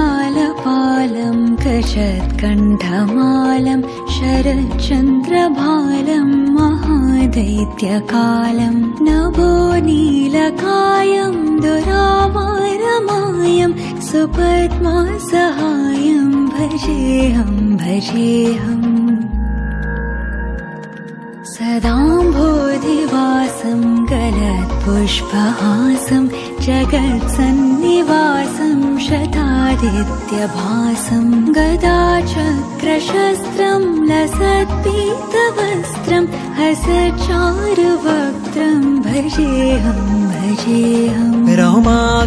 जगज्जालपालं कषत्कण्ठमालं शरच्चन्द्रभालं महादैत्यकालं नभोनीलकायं दुरावारमायं सुपद्मासहायं भजेऽहं भजेऽहम् सदाम्भोधिवासं गलत्पुष्पहासं जगत्सन्निवासं शतादित्यभासं गदाचक्रशस्त्रं लसत्पीतवस्त्रं हसच्चारुवक्त्रं भजेऽहं भजेऽहम् रमाकण्ठहारं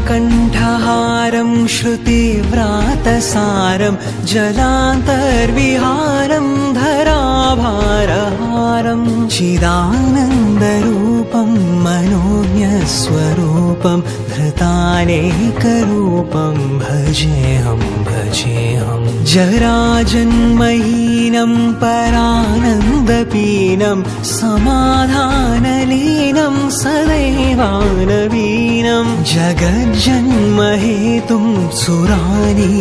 श्रुतिव्रातसारं जलान्तर्विहारं धराभारहारं चिदानन्दरूपं मनोज्ञस्वरूपं धृतानेकरूपं भजेऽहं भजेऽहं जराजन्महीनं परानन्दपीनं समाधानलीनं सदैवानवीनं जगज्जन्महेतुं सुरानीककेतुं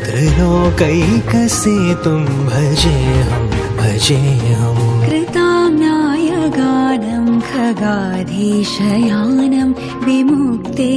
त्रिलोकैकसेतुं भजेऽहं भजेऽहम् कृताम्नायगानं खगाधीशयानं विमुक्ते